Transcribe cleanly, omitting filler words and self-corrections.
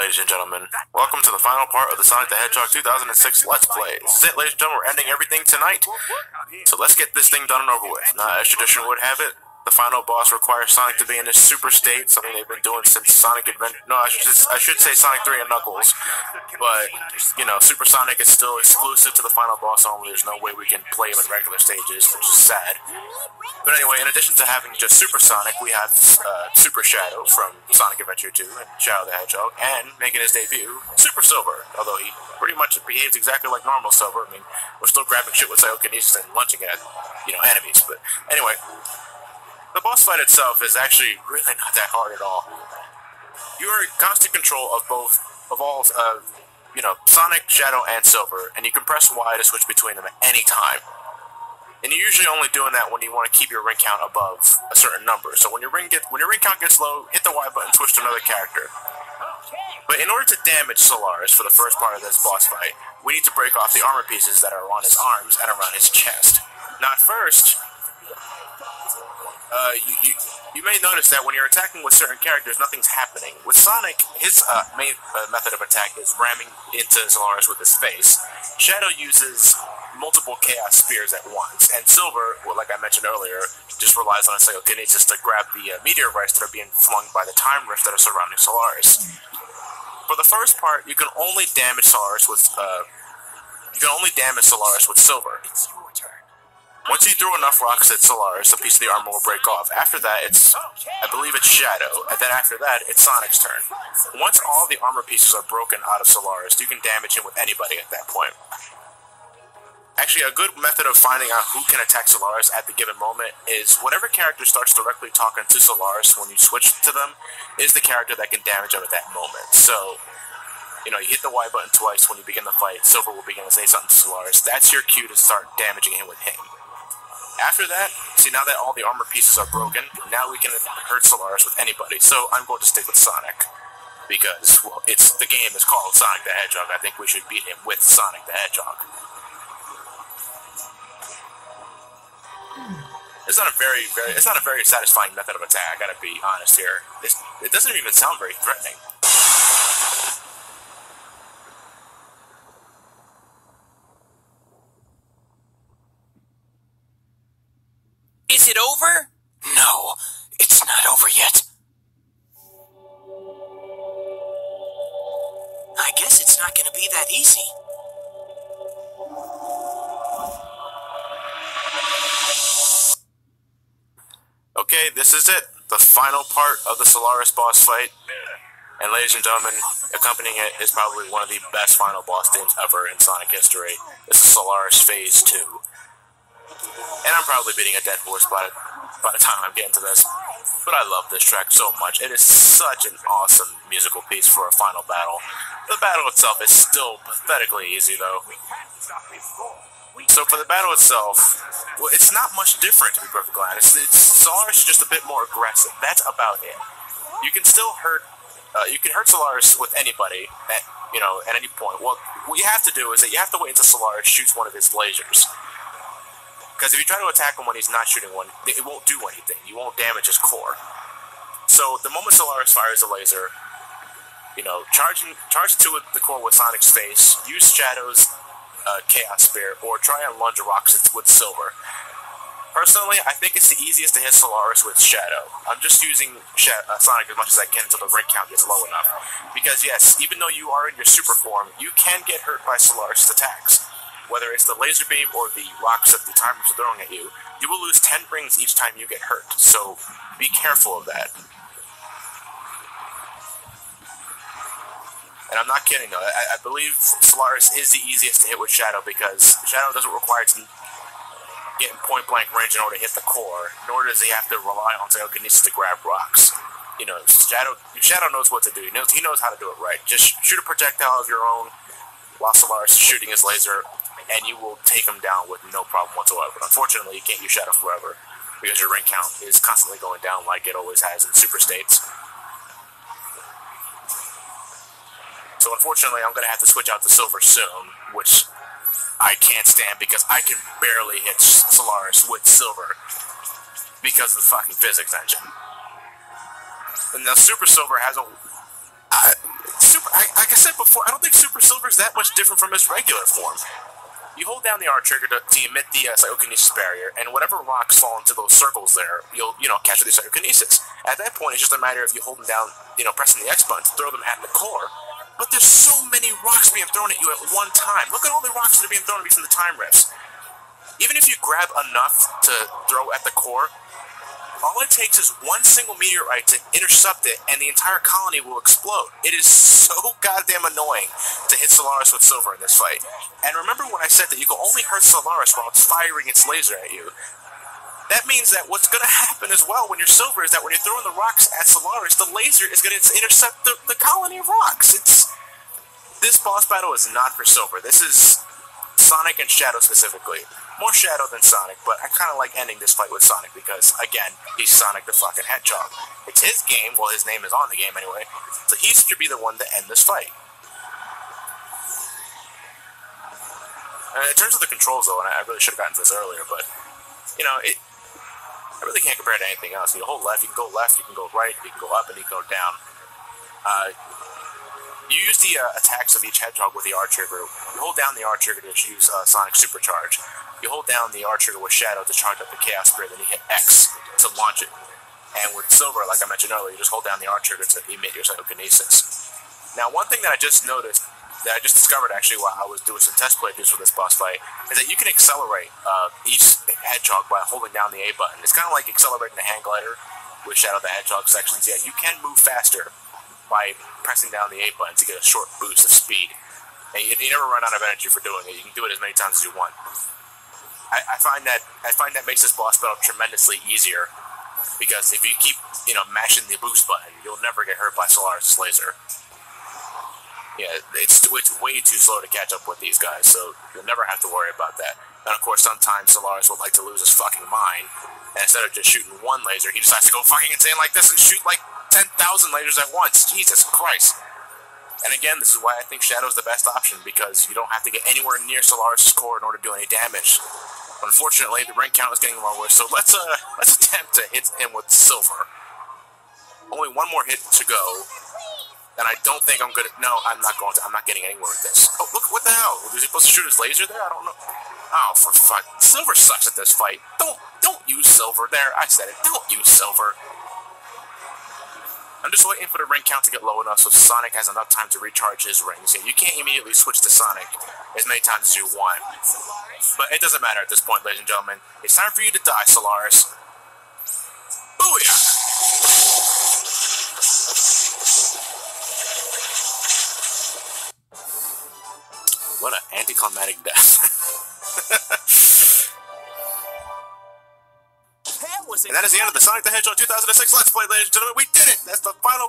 ladies and gentlemen. Welcome to the final part of the Sonic the Hedgehog 2006 Let's Play. This is it, ladies and gentlemen. We're ending everything tonight. So let's get this thing done and over with. Now, as tradition would have it, the final boss requires Sonic to be in his super state, something they've been doing since Sonic Adventure. No, I should say Sonic 3 and Knuckles. But, you know, Super Sonic is still exclusive to the final boss only. There's no way we can play him in regular stages, which is sad. But anyway, in addition to having just Super Sonic, we have Super Shadow from Sonic Adventure 2 and Shadow the Hedgehog, and making his debut, Super Silver, although he pretty much behaves exactly like normal Silver. I mean, we're still grabbing shit with psychokinesis and lunching at, you know, enemies. But anyway, the boss fight itself is actually really not that hard at all. You are in constant control of all, you know, Sonic, Shadow, and Silver, and you can press Y to switch between them at any time. And you're usually only doing that when you want to keep your ring count above a certain number. So when your ring count gets low, hit the Y button, switch to another character. But in order to damage Solaris for the first part of this boss fight, we need to break off the armor pieces that are on his arms and around his chest. Now at first, you may notice that when you're attacking with certain characters, nothing's happening. With Sonic, his main method of attack is ramming into Solaris with his face. Shadow uses multiple Chaos Spears at once, and Silver, well, like I mentioned earlier, just relies on his psychokinesis to grab the meteorites that are being flung by the time rifts that are surrounding Solaris. For the first part, you can only damage Solaris with Silver. Once you throw enough rocks at Solaris, a piece of the armor will break off. After that, I believe it's Shadow, and then after that, it's Sonic's turn. Once all the armor pieces are broken out of Solaris, you can damage him with anybody at that point. Actually, a good method of finding out who can attack Solaris at the given moment is whatever character starts directly talking to Solaris when you switch to them is the character that can damage him at that moment. So, you know, you hit the Y button twice when you begin the fight, Silver will begin to say something to Solaris. That's your cue to start damaging him with him. After that, see, now that all the armor pieces are broken, now we can hurt Solaris with anybody. So I'm going to stick with Sonic. Because, well, the game is called Sonic the Hedgehog. I think we should beat him with Sonic the Hedgehog. It's not a very satisfying method of attack, I gotta be honest here. It doesn't even sound very threatening. Is it over? No, it's not over yet. I guess it's not gonna be that easy. Okay, this is it. The final part of the Solaris boss fight. And ladies and gentlemen, accompanying it is probably one of the best final boss themes ever in Sonic history. This is Solaris Phase 2. And I'm probably beating a dead horse by the time I'm getting to this. But I love this track so much. It is such an awesome musical piece for a final battle. The battle itself is still pathetically easy, though. So for the battle itself, well, it's not much different, to be perfectly honest. Solaris is just a bit more aggressive. That's about it. You can still hurt Solaris with anybody at any point. Well, what you have to do is that you have to wait until Solaris shoots one of his lasers. Because if you try to attack him when he's not shooting one, it won't do anything. You won't damage his core. So the moment Solaris fires a laser, you know, charge to the core with Sonic's face, use Shadow's Chaos Spear, or try and lunge rocks with Silver. Personally, I think it's the easiest to hit Solaris with Shadow. I'm just using Sonic as much as I can until the ring count gets low enough. Because yes, even though you are in your super form, you can get hurt by Solaris' attacks. Whether it's the laser beam or the rocks that the timers are throwing at you, you will lose 10 rings each time you get hurt. So be careful of that. And I'm not kidding though, I believe Solaris is the easiest to hit with Shadow because Shadow doesn't require to get in point blank range in order to hit the core, nor does he have to rely on psychokinesis to grab rocks. You know, Shadow knows what to do, he knows how to do it right. Just shoot a projectile of your own while Solaris is shooting his laser, and you will take him down with no problem whatsoever. Unfortunately, you can't use Shadow forever because your ring count is constantly going down like it always has in super states. So unfortunately, I'm going to have to switch out to Silver soon, which I can't stand because I can barely hit Solaris with Silver because of the fucking physics engine. And now Super Silver has a like I said before, I don't think Super Silver is that much different from its regular form. You hold down the R trigger to emit the psychokinesis barrier, and whatever rocks fall into those circles there, you'll catch the psychokinesis. At that point, it's just a matter of you holding down, pressing the X button to throw them at the core. But there's so many rocks being thrown at you at one time. Look at all the rocks that are being thrown at you from the time rifts. Even if you grab enough to throw at the core, all it takes is one single meteorite to intercept it, and the entire colony will explode. It is so goddamn annoying to hit Solaris with Silver in this fight. And remember when I said that you can only hurt Solaris while it's firing its laser at you? That means that what's going to happen as well when you're Silver is that when you're throwing the rocks at Solaris, the laser is going to intercept the colony of rocks. This boss battle is not for Silver. This is Sonic and Shadow specifically. More Shadow than Sonic, but I kind of like ending this fight with Sonic because, again, he's Sonic the fucking Hedgehog. It's his game, well, his name is on the game anyway, so he should be the one to end this fight. In terms of the controls, though, and I really should have gotten to this earlier, but, I really can't compare it to anything else. You hold left, you can go right, you can go up, and you can go down. You use the attacks of each Hedgehog with the R trigger. You hold down the R trigger to use Sonic Supercharge. You hold down the R trigger with Shadow to charge up the Chaos Spirit, then you hit X to launch it. And with Silver, like I mentioned earlier, you just hold down the R trigger to emit your psychokinesis. Now, one thing that I just noticed, that I just discovered actually while I was doing some test playthroughs for this boss fight, is that you can accelerate each Hedgehog by holding down the A button. It's kind of like accelerating the hang glider with Shadow the Hedgehog sections. Yeah, you can move faster by pressing down the A button to get a short boost of speed. And you never run out of energy for doing it. You can do it as many times as you want. I find that makes this boss battle tremendously easier because if you keep mashing the boost button, you'll never get hurt by Solaris' laser. Yeah, it's way too slow to catch up with these guys, so you'll never have to worry about that. And of course, sometimes Solaris would like to lose his fucking mind, and instead of just shooting one laser, he decides to go fucking insane like this and shoot like 10,000 lasers at once. Jesus Christ. And again, this is why I think Shadow's the best option, because you don't have to get anywhere near Solaris' core in order to do any damage. Unfortunately, the ring count is getting lower, so let's attempt to hit him with Silver. Only one more hit to go, and I don't think I'm gonna. No, I'm not going to. I'm not getting anywhere with this. Oh, look! What the hell? Was he supposed to shoot his laser there? I don't know. Oh, for fuck! Silver sucks at this fight. Don't use Silver there. I said it. Don't use Silver. I'm just waiting for the ring count to get low enough so Sonic has enough time to recharge his rings. You can't immediately switch to Sonic as many times as you want. But it doesn't matter at this point, ladies and gentlemen. It's time for you to die, Solaris. Booyah! What an anticlimactic death. And that is the end of the Sonic the Hedgehog 2006 Let's Play, ladies and gentlemen. We did it! That's the final